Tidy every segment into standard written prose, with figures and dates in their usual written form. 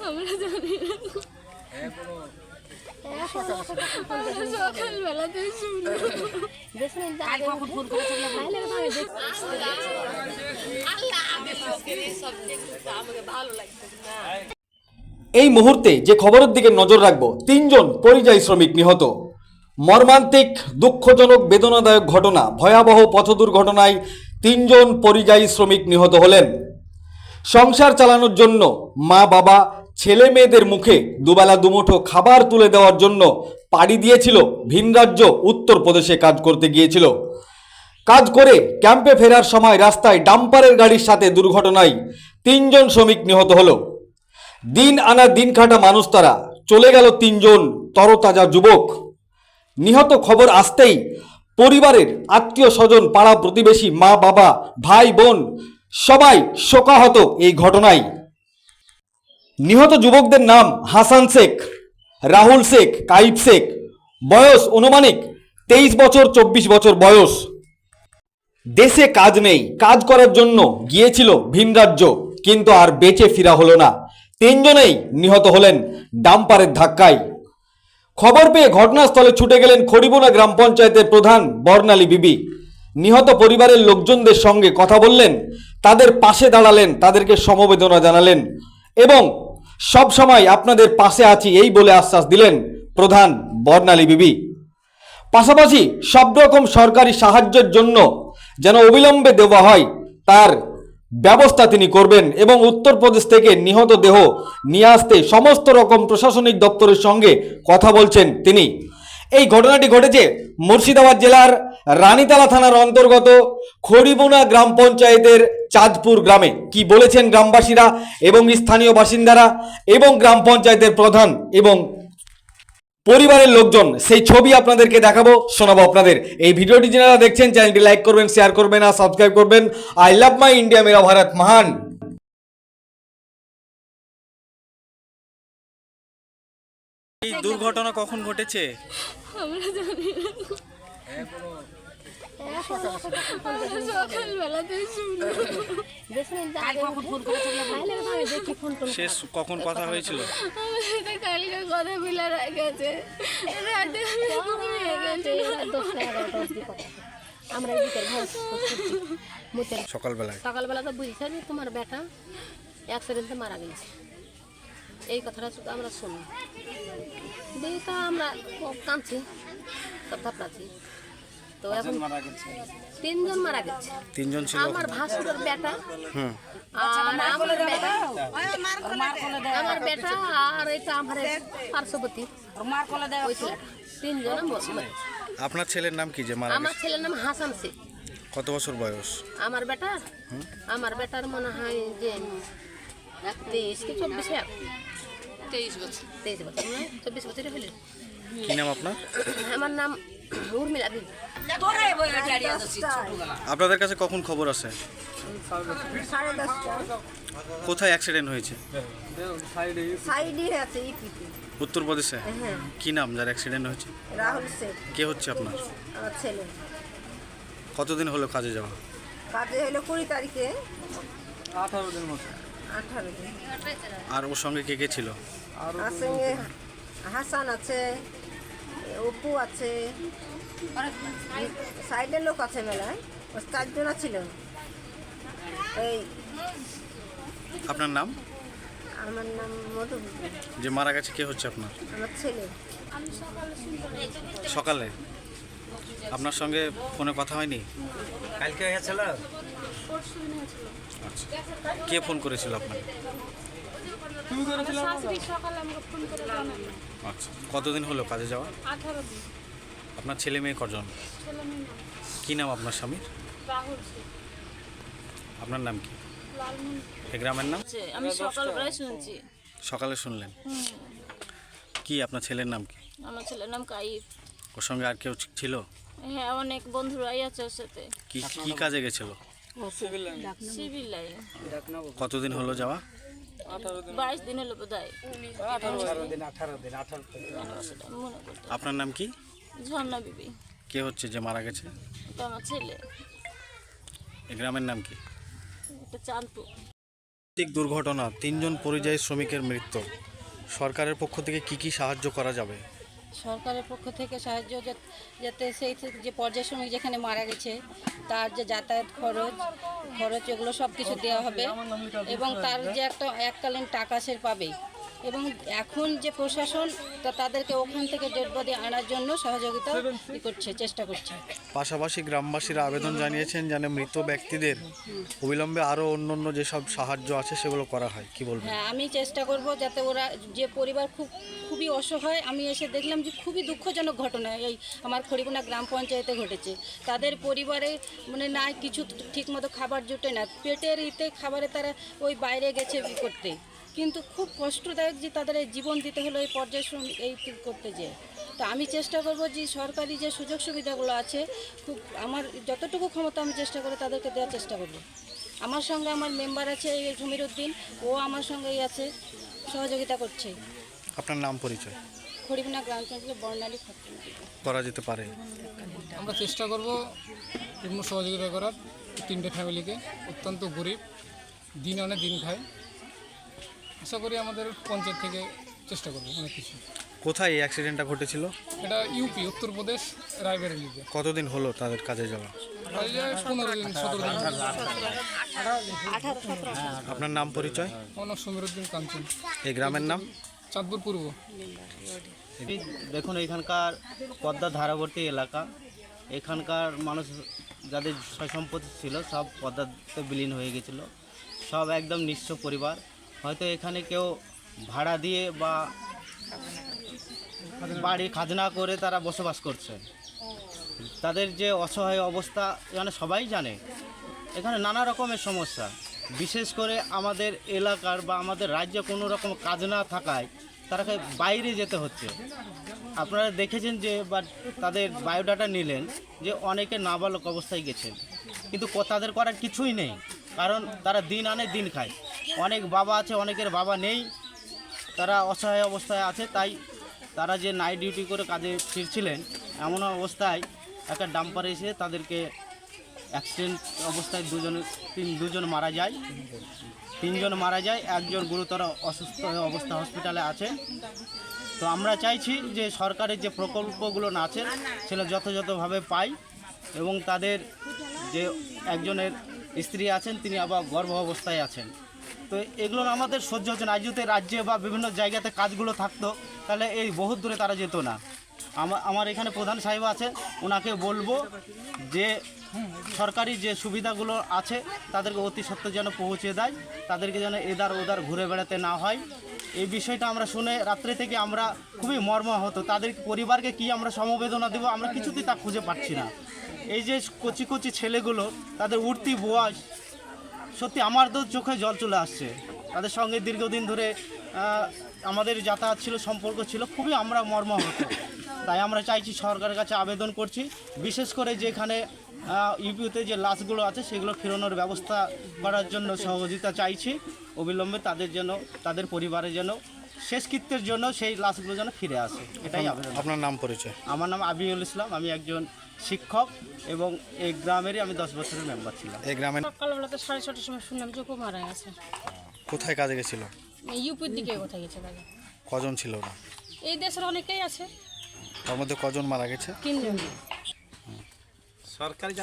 আমরা জানি না। সকালবেলাতে এই মুহূর্তে যে খবরের দিকে নজর রাখবো, 3 জন পরিযায়ী শ্রমিক নিহত। মর্মান্তিক, দুঃখজনক, বেদনাদায়ক ঘটনা। ভয়াবহ পথ দুর্ঘটনায় 3 জন পরিযায়ী শ্রমিক নিহত হলেন। সংসার চালানোর জন্য মা বাবা ছেলে মেয়েদের মুখে দুবেলা দুমুঠো খাবার তুলে দেওয়ার জন্য পাড়ি দিয়েছিল ভিনরাজ্য উত্তরপ্রদেশে কাজ করতে গিয়েছিল। কাজ করে ক্যাম্পে ফেরার সময় রাস্তায় ডাম্পারের গাড়ির সাথে দুর্ঘটনায় 3 জন শ্রমিক নিহত হলো। দিন আনা দিন খাটা মানুষ তারা, চলে গেল 3 জন তরতাজা যুবক। নিহত খবর আসতেই পরিবারের আত্মীয় স্বজন, পাড়া প্রতিবেশী, মা বাবা, ভাই বোন সবাই শোকাহত এই ঘটনায়। নিহত যুবকদের নাম হাসান শেখ, রাহুল শেখ, কাইব শেখ। বয়স অনুমানিক 23 বছর 24 বছর বয়স। দেশে কাজ নেই, কাজ করার জন্য গিয়েছিল ভিন রাজ্য, কিন্তু আর বেঁচে ফিরা হলো না। 3 জনেই নিহত হলেন ডাম্পারের ধাক্কায়। খবর পেয়ে ঘটনাস্থলে ছুটে গেলেন খড়িবোনা গ্রাম পঞ্চায়েতের প্রধান বর্ণালী বিবি। নিহত পরিবারের লোকজনদের সঙ্গে কথা বললেন, তাদের পাশে দাঁড়ালেন, তাদেরকে সমবেদনা জানালেন এবং সব সময় আপনাদের পাশে আছি এই বলে আশ্বাস দিলেন প্রধান বর্ণালী বিবি। পাশাপাশি সব রকম সরকারি সাহায্যের জন্য যেন অবিলম্বে দেওয়া হয় তার ব্যবস্থা তিনি করবেন এবং উত্তরপ্রদেশ থেকে নিহত দেহ নিয়ে আসতে সমস্ত রকম প্রশাসনিক দপ্তরের সঙ্গে কথা বলছেন তিনি। এই ঘটনাটি ঘটেছে মুর্শিদাবাদ জেলার রানীতলা থানার অন্তর্গত খড়িবোনা গ্রাম পঞ্চায়েতের চাঁদপুর গ্রামে। কি বলেছেন গ্রামবাসীরা এবং স্থানীয় বাসিন্দারা এবং গ্রাম পঞ্চায়েতের প্রধান এবং পরিবারের লোকজন, সেই ছবি আপনাদেরকে দেখাবো, শোনাবো আপনাদের। এই ভিডিওটি যারা দেখছেন চ্যানেলটি লাইক করবেন, শেয়ার করবেন আর সাবস্ক্রাইব করবেন। আই লাভ মাই ইন্ডিয়া, মেরা ভারত মহান। এই দুর্ঘটনা কখন ঘটেছে? আমরা জানি না। সকালবেলাতে শেষ কখন কথা হয়েছিল? কালকে কথা বলে রেখেছে, রাতে আমি ঘুমিয়ে গেছি। আমরা সকালবেলায় সকালবেলা তো বুঝছি তোমার বেটা অ্যাক্সিডেন্টে মারা গেছে, এই কথাটা আমরা শুনি। দেখি তো আমরা কাঁদছি, সব থাপড়াচ্ছি। তো এখন 3 জন মারা গেছে। 3 জন ছিল। আমার ভাসুরের বেটা, আর আমার বেটা আর এটা আমার পার্শ্ববর্তী ওই ছেলেটা, 3 জন মরেছে। আপনার ছেলের নাম কি যে মারা আমার গেছে? ছেলের নাম হাসান শেখ। কত বছর বয়স? আমার বেটার মনে হয় যে 23 কি 24, 23 বছর 24 বছরের হলে। কি নাম আপনার? আমার নাম উর্মিলা বিবি। আপনাদের কাছে কখন খবর আসে? 10:30। কোথায় অ্যাক্সিডেন্ট হয়েছে? সাইডে আছে ইপিতে। উত্তরপ্রদেশে? হ্যাঁ। কি নাম যার অ্যাক্সিডেন্ট হয়েছে? রাহুল শেখ কে হচ্ছে আপনার? আমার ছেলে। কতদিন হলো কাজে যাওয়া? কাজে হলো 20 তারিখে। 18 দিন মতো। 18 দিন। আর ওর সঙ্গে কে কে ছিল? আর সঙ্গে হাসান আছে, অপু আছে, সাইডের লোক আছে মেলায়, 4 জন ছিল। এই আপনার নাম? আমার নাম মধু। যে মারা গেছে কে হচ্ছে আপনার? আমার ছেলে। সকালে আপনার সঙ্গে ফোনে কথা হয়নি? কালকে হয়েছিল। আচ্ছা, কে ফোন করেছিল আপনাকে? আচ্ছা, কতদিন হলো কাজে যাওয়া? 18 দিন। আপনার ছেলে মেয়ে কজন? ছেলে মেয়ে না। কি নাম আপনার স্বামীর? রাহুল শেখ, আপনার নাম কি? লালমন। এই গ্রামের নাম? আমি সকালবেলায় শুনছি। সকালে শুনলেন? কি আপনার ছেলের নাম কি? আমার ছেলের নাম কাইব। ওর সঙ্গে আর কেউ ছিল? হ্যাঁ, অনেক বন্ধুরাই আছে ওর সাথে। কি কি কাজে গেছিল? Civil line. কতদিন হলো যাওয়া? 22 দিন হলো বোধহয়। 18 দিন। সেটা মনে করতে। আপনার নাম কি? ঝর্ণা বিবি। কে হচ্ছে যে মারা গেছে? এটা আমার ছেলে। এই গ্রামের নাম কি? এটা চাঁদপুর। ঠিক দুর্ঘটনা 3 জন পরিযায়ী শ্রমিকের মৃত্যু, সরকারের পক্ষ থেকে কি সাহায্য করা যাবে? সরকারের পক্ষ থেকে সাহায্য যাতে সেই যে পর্যায় শ্রমিক যেখানে মারা গেছে তার যে যাতায়াত খরচ এগুলো সব কিছু দেওয়া হবে এবং তার যে একটা এককালীন টাকা সে পাবে এবং এখন যে প্রশাসন তাদেরকে ওখান থেকে ডেড বডি আনার জন্য সহযোগিতা করছে, চেষ্টা করছে। পাশাপাশি গ্রামবাসীরা আবেদন জানিয়েছেন যেন মৃত ব্যক্তিদের অবিলম্বে আরও অন্য যেসব সাহায্য আছে সেগুলো করা হয়, কি বলবেন? হ্যাঁ, আমি চেষ্টা করব যাতে ওরা যে পরিবার খুবই অসহায়, আমি এসে দেখলাম যে খুবই দুঃখজনক ঘটনা এই আমার খড়িবোনা গ্রাম পঞ্চায়েতে ঘটেছে। তাদের পরিবারে মানে না কিছু ঠিকমতো খাবার জুটে না, পেটের খাবারে তারা ওই বাইরে গেছে করতে, কিন্তু খুব কষ্টদায়ক যে তাদের এই জীবন দিতে হলো এই পর্যায় শ্রমিক এই করতে যেয়ে। তো আমি চেষ্টা করব যে সরকারি যে সুযোগ সুবিধাগুলো আছে খুব আমার যতটুকু ক্ষমতা আমি চেষ্টা করে তাদেরকে দেওয়ার চেষ্টা করব। আমার সঙ্গে আমার মেম্বার আছে এই জমিরুদ্দিন, ও আমার সঙ্গেই আছে, সহযোগিতা করছে। আপনার নাম পরিচয়? খড়িবোনা গ্রাম পঞ্চায়েতের বর্ণালী খাতুন। করা যেতে পারে? আমরা চেষ্টা করব পূর্ণ সহযোগিতা করার 3টে ফ্যামিলিকে, অত্যন্ত গরিব, দিন আনে দিন খায়। আশা করি আমাদের পঞ্চায়েত থেকে চেষ্টা করবো অনেক কিছু। কোথায় এই অ্যাক্সিডেন্টটা ঘটেছিল? এটা ইউপি উত্তরপ্রদেশ রায়বেরেলিতে। কতদিন হলো তাদের কাজে যাওয়া? 15 দিন 17 দিন। আপনার নাম পরিচয়? আমার নাম সমীরউদ্দিন কাঞ্চন। এই গ্রামের নাম? চাঁদপুর পূর্ব। দেখুন, এখানকার পদ্মা ধারাবর্তী এলাকা, এখানকার মানুষ যাদের সয় সম্পত্তি ছিল সব পদ্মাতে বিলীন হয়ে গেছিলো, সব একদম নিঃস্ব পরিবার। হয়তো এখানে কেউ ভাড়া দিয়ে বা বাড়ি খাজনা করে তারা বসবাস করছে। তাদের যে অসহায় অবস্থা এখানে সবাই জানে। এখানে নানা রকমের সমস্যা, বিশেষ করে আমাদের এলাকার বা আমাদের রাজ্যে কোনো রকম কাজ না থাকায় তারাকে বাইরে যেতে হচ্ছে। আপনারা দেখেছেন যে বা তাদের বায়োডাটা নিলেন যে অনেকে নাবালক অবস্থায় গেছেন, কিন্তু তাদের করার কিছুই নেই, কারণ তারা দিন আনে দিন খায়। অনেক বাবা আছে, অনেকের বাবা নেই, তারা অসহায় অবস্থায় আছে। তাই তারা যে নাইট ডিউটি করে কাজে ফিরছিলেন, এমন অবস্থায় একটা ডাম্পার এসে তাদেরকে অ্যাক্সিডেন্ট অবস্থায় দুজন মারা যায়, 3 জন মারা যায়, 1 জন গুরুতর অসুস্থ অবস্থা হসপিটালে আছে। তো আমরা চাইছি যে সরকারের যে প্রকল্পগুলো আছে সেগুলো যথাযথভাবে পাই এবং তাদের যে একজনের স্ত্রী আছেন তিনি আবার গর্ভ অবস্থায় আছেন। তো এগুলো আমাদের সহ্য হচ্ছে না। আজ যদি রাজ্যে বা বিভিন্ন জায়গাতে কাজগুলো থাকতো তাহলে এই বহুত দূরে তারা যেত না। আমার এখানে প্রধান সাহেব আছে, ওনাকে বলবো যে সরকারি যে সুবিধাগুলো আছে তাদেরকে অতি সত্ত্বর যেন পৌঁছে দেয়, তাদেরকে যেন এদার ওদার ঘুরে বেড়াতে না হয়। এই বিষয়টা আমরা শুনে রাত্রে থেকে আমরা খুবই মর্মাহত। তাদের পরিবারকে কি আমরা সমবেদনা দেবো, আমরা কিছুতেই তা খুঁজে পাচ্ছি না। এই যে কচি কচি ছেলেগুলো, তাদের উঠতি বয়স, সত্যি আমার তো চোখে জল চলে আসছে। তাদের সঙ্গে দীর্ঘদিন ধরে আমাদের যাতায়াত ছিল, সম্পর্ক ছিল, খুবই আমরা মর্মাহত। তাই আমরা চাইছি, সরকারের কাছে আবেদন করছি, বিশেষ করে যেখানে ইউপিতে যে লাশগুলো আছে সেগুলো ফেরানোর ব্যবস্থা করার জন্য সহযোগিতা চাইছি। অবিলম্বে তাদের জন্য, তাদের পরিবারের জন্য, শেষকৃত্যের জন্য সেই লাশগুলো যেন ফিরে আসে, এটাই আবেদন। আপনার নাম পরিচয়? আমার নাম আবিউল ইসলাম, আমি একজন শিক্ষক এবং এই গ্রামেরই আমি 10 বছরের মেম্বার ছিলাম। এই গ্রামের সকালবেলাতে 6:30টার সময় শুনলাম যে খুব মারা গেছে। কোথায় কাজে গেছিল? ইউপির দিকে কোথায় গেছে দাদা? কজন ছিল ওরা? এই দেশের অনেকেই আছে। তার মধ্যে কজন মারা গেছে? 3 জন।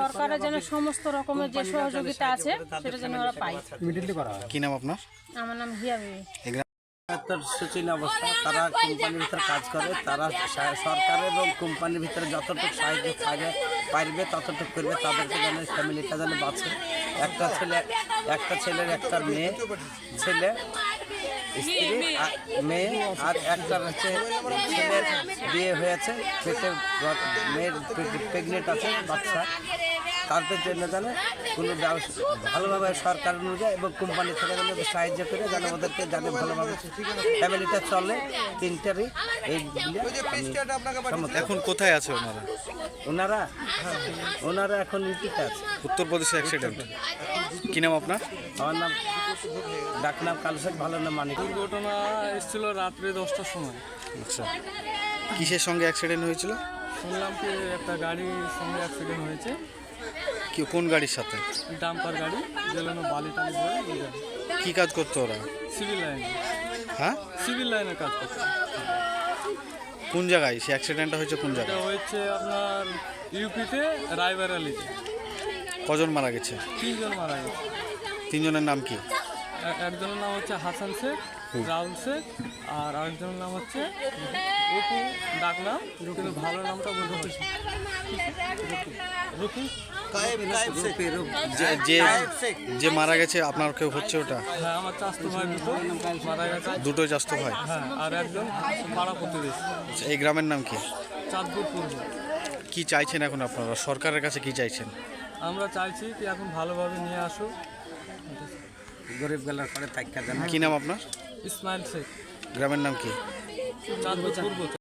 সরকারের যেন সমস্ত রকমের যে সহযোগিতা আছে সেটা যেন ওরা পায়। কি নাম আপনার? আমার নাম হিয়া বিবি। একটা শোচনীয় অবস্থা। তারা কোম্পানির ভিতরে কাজ করে, তারা সরকার এবং কোম্পানির ভিতরে যতটুকু সাহায্য পারবে ততটুকু করবে, তাদেরকে যেন ফ্যামিলিটা যেন বাঁচে। একটা ছেলের একটা ছেলে স্ত্রী মেয়ে আর একটা হচ্ছে ছেলের বিয়ে হয়েছে, মেয়ের প্রেগনেন্ট আছে বাচ্চা। তাদের জন্য যেন কোনো ভালোভাবে সরকার অনুযায়ী এবং কোম্পানি থেকে যেন সাহায্য করে যেন ওদেরকে যেন ভালোভাবে ফ্যামিলিটা চলে। 3টারই এই এখন কোথায় আছে ওনারা এখন ইউপিতে আছে। উত্তরপ্রদেশে অ্যাক্সিডেন্ট। কি নাম আপনার? আমার নাম ডাকনাম কালুশেখ, ভালো নাম মানিক। দুর্ঘটনা এসেছিল রাত্রে 10টার সময়। আচ্ছা, কিসের সঙ্গে অ্যাক্সিডেন্ট হয়েছিল? শুনলাম কি একটা গাড়ির সঙ্গে অ্যাক্সিডেন্ট হয়েছে। কোন গাড়ির সাথে? ডাম্পার গাড়ি, যেন বালি টালি বলে ওই গাড়ি। কি কাজ করতো ওরা? সিভিল লাইনে, হ্যাঁ, সিভিল লাইনে কাজ করছে। কোন জায়গায় সে অ্যাক্সিডেন্টটা হয়েছে? কোন এটা জায়গায়? হয়েছে আপনার ইউপিতে রায়বারালিতে। কজন মারা গেছে? 3 জন মারা গেছে। 3 জনের নাম কি? একজনের নাম হচ্ছে হাসান শেখ, রাহুল শেখ, আর আরেকজনের নাম হচ্ছে অপু ডাকনাম, কিন্তু ভালো নামটা বলতে পারছি রুকি। যে মারা গেছে আপনার কেউ হচ্ছে ওটা? হ্যাঁ, আমার চাস্তো ভাই দুটো মারা গেছে। দুটোই চাস্তো ভাই? হ্যাঁ, আর একজন পাড়া প্রতিবেশী। আচ্ছা, এই গ্রামের নাম কি? চাঁদপুর পূর্ব। কি চাইছেন এখন আপনারা? সরকারের কাছে কি চাইছেন? আমরা চাইছি কি এখন ভালোভাবে নিয়ে আসুক। গরিব গেলার পরে থাকা দেন। কি নাম আপনার? ইসমাইল শেখ, গ্রামের নাম কি? চাঁদপুর পূর্ব।